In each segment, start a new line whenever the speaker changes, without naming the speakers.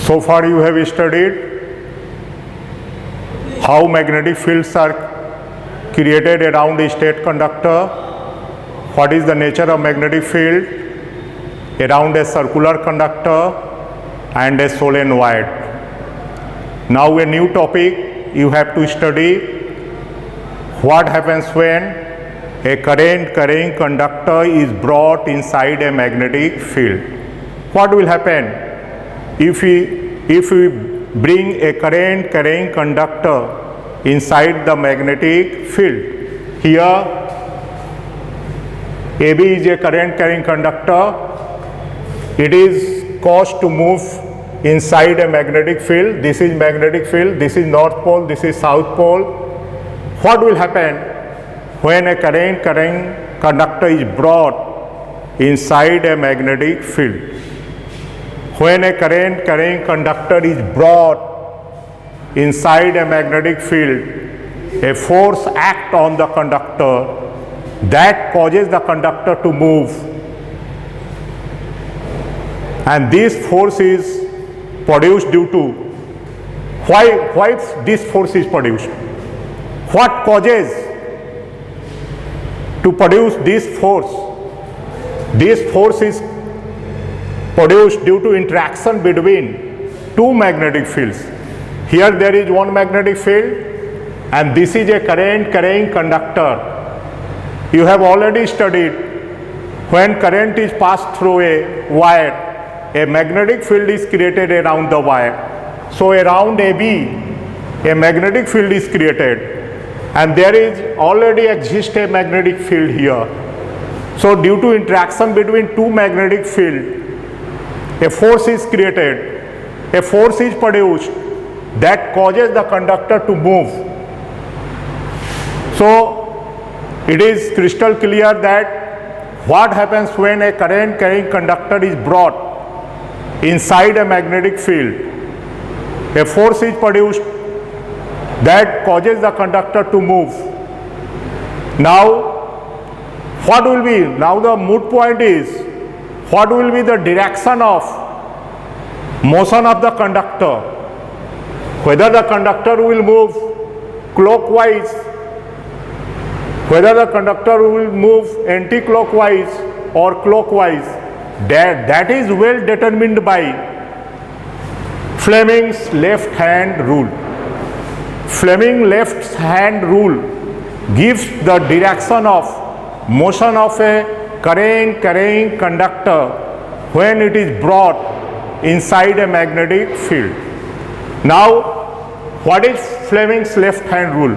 So far you have studied how magnetic fields are created around a state conductor, what is the nature of magnetic field around a circular conductor and a solenoid. Now a new topic you have to study: what happens when a current carrying conductor is brought inside a magnetic field. What will happen if we bring a current carrying conductor inside the magnetic field? Here AB is a current carrying conductor. It is caused to move inside a magnetic field. This is magnetic field, this is north pole, this is south pole. What will happen when a current carrying conductor is brought inside a magnetic field? When a current carrying conductor is brought inside a magnetic field, a force acts on the conductor that causes the conductor to move, and this force is produced due to why this force is produced? What causes to produce this force? This force is produced due to interaction between two magnetic fields. Here there is one magnetic field and this is a current carrying conductor. You have already studied when current is passed through a wire, a magnetic field is created around the wire. So around AB, a magnetic field is created, and there is already exists a magnetic field here. So due to interaction between two magnetic fields, a force is created, a force is produced that causes the conductor to move. So it is crystal clear that what happens when a current carrying conductor is brought inside a magnetic field, a force is produced that causes the conductor to move. Now what will be, now the moot point is, what will be the direction of motion of the conductor? Whether the conductor will move clockwise, whether the conductor will move anti-clockwise or clockwise, that is well determined by Fleming's left hand rule. Fleming's left hand rule gives the direction of motion of a current carrying conductor when it is brought inside a magnetic field. Now what is Fleming's left hand rule?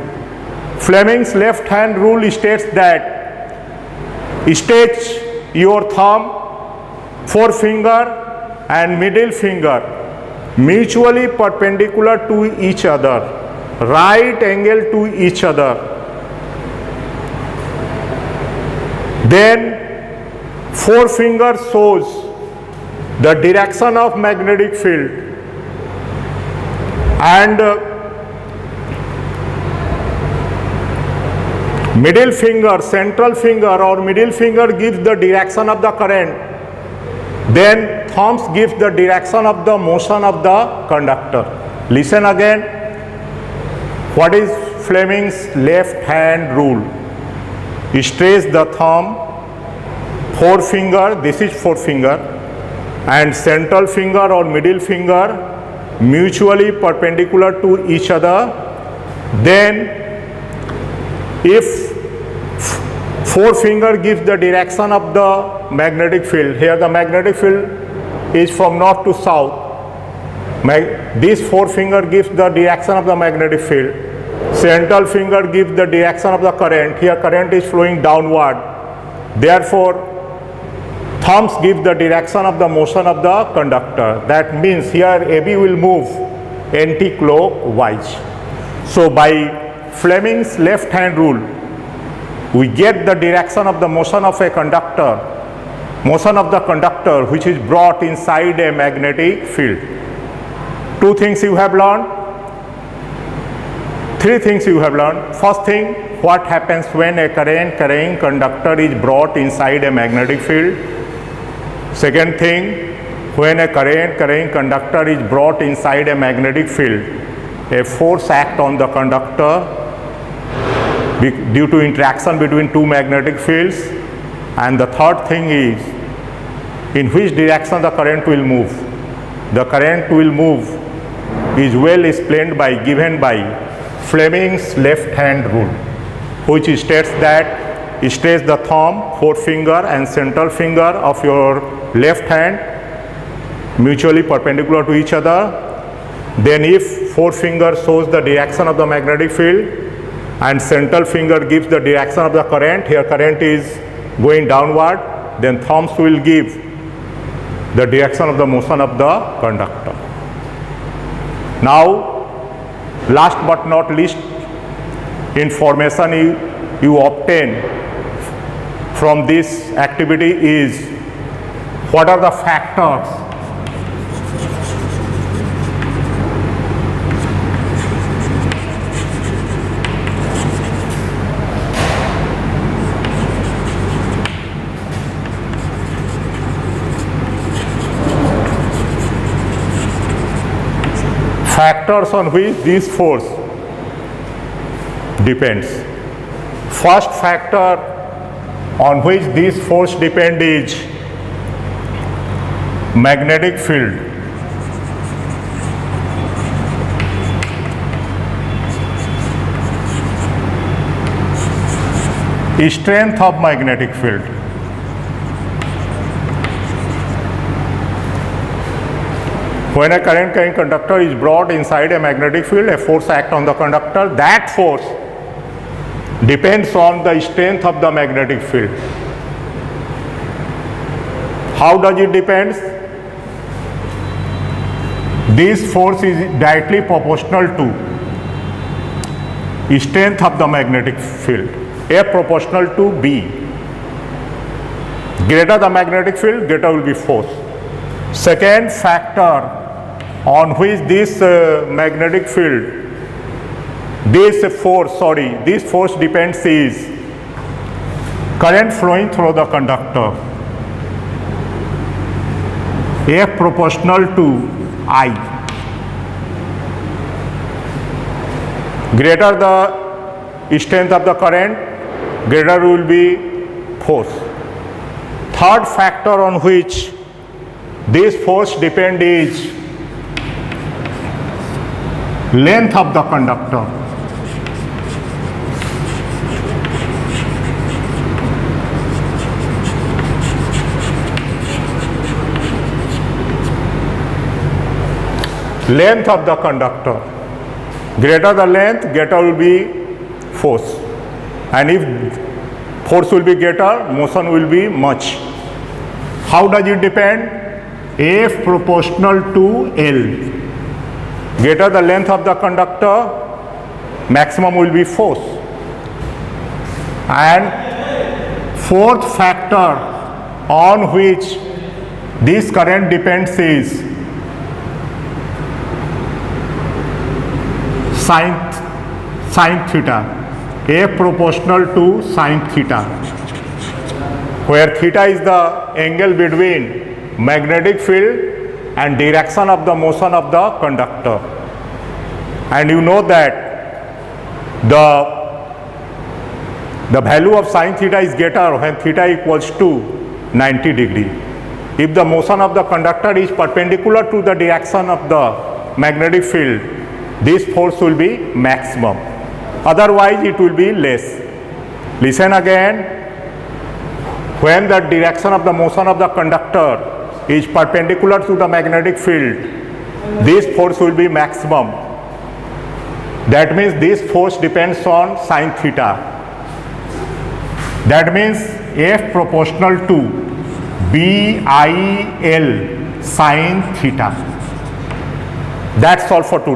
Fleming's left hand rule states that stretch your thumb, forefinger and middle finger mutually perpendicular to each other, right angle to each other. Then forefinger shows the direction of magnetic field, and middle finger, central finger or middle finger gives the direction of the current. Then thumbs gives the direction of the motion of the conductor. Listen again. What is Fleming's left hand rule? Stretch the thumb, forefinger, this is forefinger, and central finger or middle finger mutually perpendicular to each other. Then if forefinger gives the direction of the magnetic field, here the magnetic field is from north to south, this forefinger gives the direction of the magnetic field, central finger gives the direction of the current, here current is flowing downward, therefore thumbs give the direction of the motion of the conductor. That means here AB will move anti-clockwise. So by Fleming's left hand rule, we get the direction of the motion of a conductor, motion of the conductor which is brought inside a magnetic field. Two things you have learned, three things you have learned. First thing, what happens when a current carrying conductor is brought inside a magnetic field. Second thing, when a current carrying conductor is brought inside a magnetic field, a force acts on the conductor due to interaction between two magnetic fields. And the third thing is in which direction the current will move. The current will move is well explained by given by Fleming's left hand rule, which states that stretch the thumb, forefinger and central finger of your left hand mutually perpendicular to each other. Then if forefinger shows the direction of the magnetic field and central finger gives the direction of the current, here current is going downward, then thumbs will give the direction of the motion of the conductor. Now, last but not least, information you obtain from this activity is what are the factors on which this force depends. First factor on which this force depends is magnetic field. Strength of magnetic field. When a current carrying conductor is brought inside a magnetic field, a force acts on the conductor. That force depends on the strength of the magnetic field. How does it depend? This force is directly proportional to strength of the magnetic field. F proportional to B. Greater the magnetic field, greater will be force. Second factor on which this magnetic field, this force depends is current flowing through the conductor. F proportional to I. Greater the strength of the current, greater will be force. Third factor on which this force depends is length of the conductor. Length of the conductor. Greater the length, greater will be force. And if force will be greater, motion will be much. How does it depend? F proportional to L. Greater the length of the conductor, maximum will be force. And fourth factor on which this current depends is sin theta. F proportional to sin theta, where theta is the angle between magnetic field and direction of the motion of the conductor. And you know that the value of sin theta is greater when theta equals to 90 degree. If the motion of the conductor is perpendicular to the direction of the magnetic field, this force will be maximum. Otherwise it will be less. Listen again. When the direction of the motion of the conductor is perpendicular to the magnetic field, this force will be maximum. That means this force depends on sin theta. That means F proportional to BIL sin theta. That's all for today.